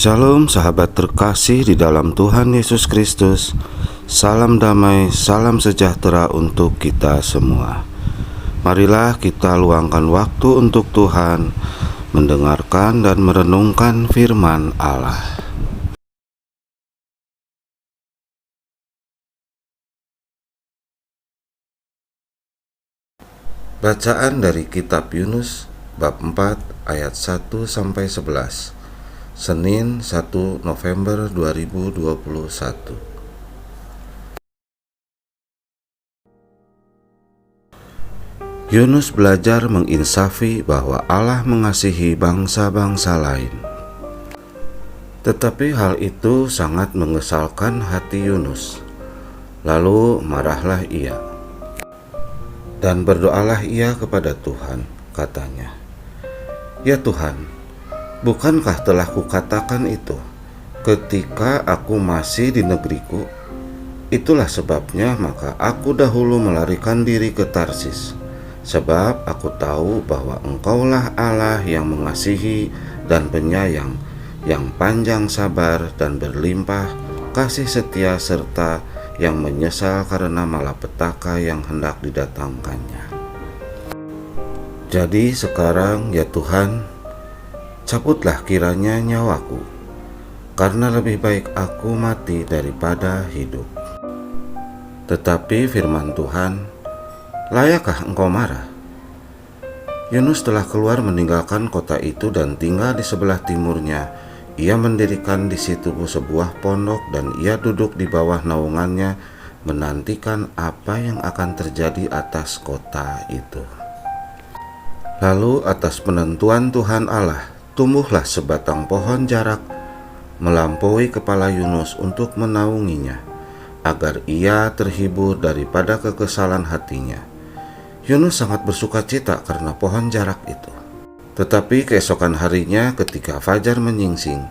Shalom sahabat terkasih di dalam Tuhan Yesus Kristus. Salam damai, salam sejahtera untuk kita semua. Marilah kita luangkan waktu untuk Tuhan, mendengarkan dan merenungkan firman Allah. Bacaan dari kitab Yunus bab 4 ayat 1-11, Senin 1 November 2021. Yunus belajar menginsafi bahwa Allah mengasihi bangsa-bangsa lain. Tetapi hal itu sangat mengesalkan hati Yunus. Lalu marahlah ia. Dan berdoalah ia kepada Tuhan, katanya, "Ya Tuhan, bukankah telah kukatakan itu ketika aku masih di negeriku? Itulah sebabnya maka aku dahulu melarikan diri ke Tarsis, sebab aku tahu bahwa Engkaulah Allah yang mengasihi dan penyayang, yang panjang sabar dan berlimpah kasih setia, serta yang menyesal karena malapetaka yang hendak didatangkannya. Jadi sekarang ya Tuhan, cabutlah kiranya nyawaku, karena lebih baik aku mati daripada hidup." Tetapi firman Tuhan, "Layakkah engkau marah?" Yunus telah keluar meninggalkan kota itu dan tinggal di sebelah timurnya. Ia mendirikan di situ sebuah pondok dan ia duduk di bawah naungannya, menantikan apa yang akan terjadi atas kota itu. Lalu atas penentuan Tuhan Allah, tumbuhlah sebatang pohon jarak melampaui kepala Yunus untuk menaunginya, agar ia terhibur daripada kekesalan hatinya. Yunus sangat bersukacita karena pohon jarak itu. Tetapi keesokan harinya ketika fajar menyingsing,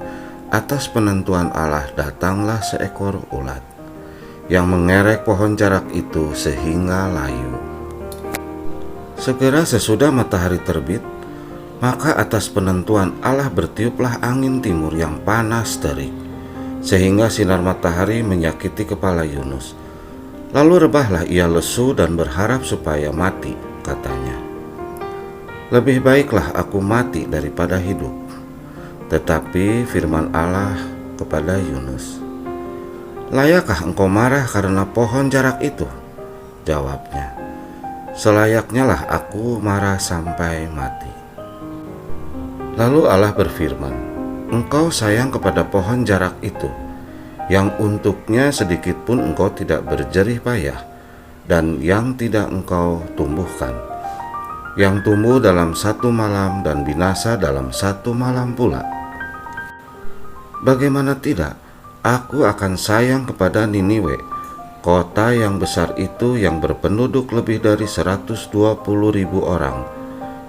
atas penentuan Allah datanglah seekor ulat yang mengerek pohon jarak itu sehingga layu. Segera sesudah matahari terbit, maka atas penentuan Allah bertiuplah angin timur yang panas terik, sehingga sinar matahari menyakiti kepala Yunus. Lalu rebahlah ia lesu dan berharap supaya mati, katanya, "Lebih baiklah aku mati daripada hidup." Tetapi firman Allah kepada Yunus, "Layakkah engkau marah karena pohon jarak itu?" Jawabnya, "Selayaknya lah aku marah sampai mati." Lalu Allah berfirman, "Engkau sayang kepada pohon jarak itu, yang untuknya sedikit pun engkau tidak berjerih payah, dan yang tidak engkau tumbuhkan, yang tumbuh dalam satu malam dan binasa dalam satu malam pula. Bagaimana tidak, aku akan sayang kepada Niniwe, kota yang besar itu yang berpenduduk lebih dari 120.000 orang,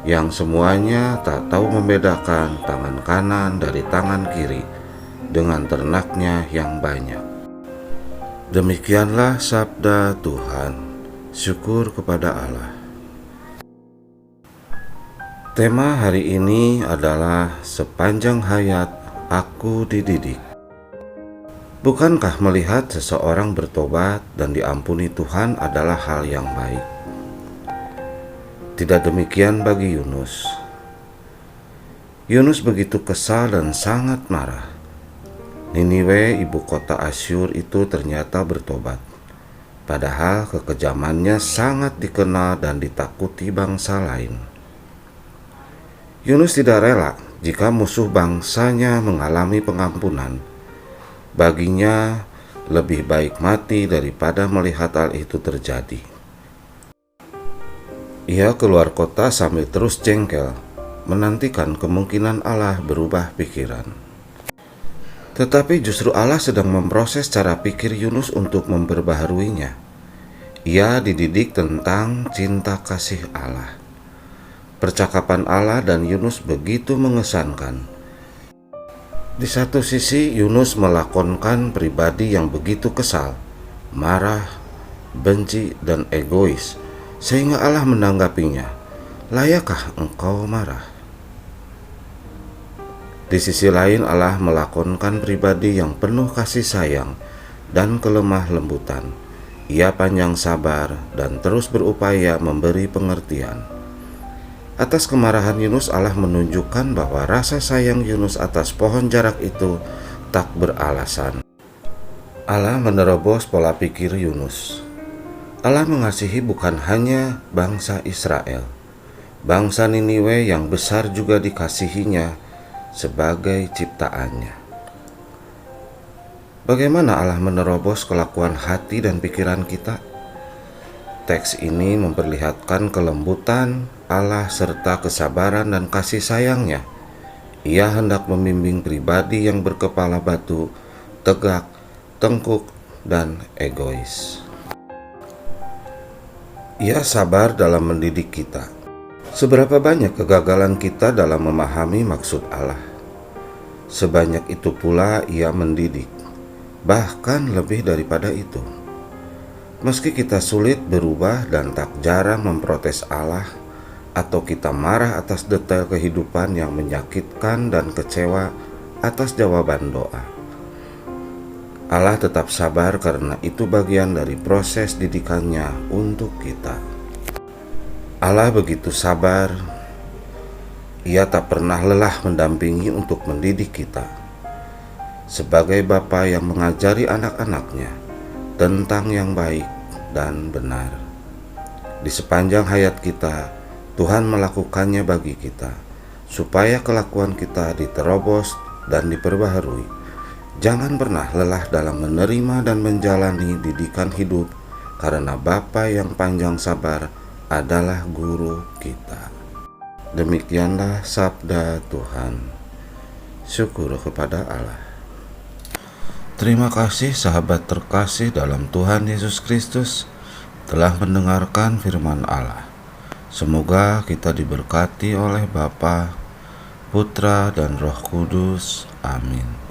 yang semuanya tak tahu membedakan tangan kanan dari tangan kiri, dengan ternaknya yang banyak." Demikianlah sabda Tuhan. Syukur kepada Allah. Tema hari ini adalah sepanjang hayat aku dididik. Bukankah melihat seseorang bertobat dan diampuni Tuhan adalah hal yang baik? Tidak demikian bagi Yunus. Yunus begitu kesal dan sangat marah. Niniwe, ibu kota Asyur itu ternyata bertobat, padahal kekejamannya sangat dikenal dan ditakuti bangsa lain. Yunus tidak rela jika musuh bangsanya mengalami pengampunan. Baginya lebih baik mati daripada melihat hal itu terjadi. Ia keluar kota sambil terus jengkel, menantikan kemungkinan Allah berubah pikiran. Tetapi justru Allah sedang memproses cara pikir Yunus untuk memperbaharuinya. Ia dididik tentang cinta kasih Allah. Percakapan Allah dan Yunus begitu mengesankan. Di satu sisi Yunus melakonkan pribadi yang begitu kesal, marah, benci, dan egois, sehingga Allah menanggapinya, "Layakkah engkau marah?" Di sisi lain, Allah melakonkan pribadi yang penuh kasih sayang dan kelemah lembutan. Ia panjang sabar dan terus berupaya memberi pengertian. Atas kemarahan Yunus, Allah menunjukkan bahwa rasa sayang Yunus atas pohon jarak itu tak beralasan. Allah menerobos pola pikir Yunus. Allah mengasihi bukan hanya bangsa Israel. Bangsa Niniwe yang besar juga dikasihinya sebagai ciptaannya. Bagaimana Allah menerobos kelakuan hati dan pikiran kita? Teks ini memperlihatkan kelembutan Allah serta kesabaran dan kasih sayangnya. Ia hendak membimbing pribadi yang berkepala batu, tegak, tengkuk, dan egois. Ia sabar dalam mendidik kita. Seberapa banyak kegagalan kita dalam memahami maksud Allah, sebanyak itu pula Ia mendidik, bahkan lebih daripada itu. Meski kita sulit berubah dan tak jarang memprotes Allah, atau kita marah atas detail kehidupan yang menyakitkan dan kecewa atas jawaban doa, Allah tetap sabar karena itu bagian dari proses didikannya untuk kita. Allah begitu sabar, Ia tak pernah lelah mendampingi untuk mendidik kita. Sebagai Bapa yang mengajari anak-anaknya tentang yang baik dan benar. Di sepanjang hayat kita, Tuhan melakukannya bagi kita, supaya kelakuan kita diterobos dan diperbaharui. Jangan pernah lelah dalam menerima dan menjalani didikan hidup, karena Bapa yang panjang sabar adalah guru kita. Demikianlah sabda Tuhan. Syukur kepada Allah. Terima kasih sahabat terkasih dalam Tuhan Yesus Kristus telah mendengarkan firman Allah. Semoga kita diberkati oleh Bapa, Putra, dan Roh Kudus. Amin.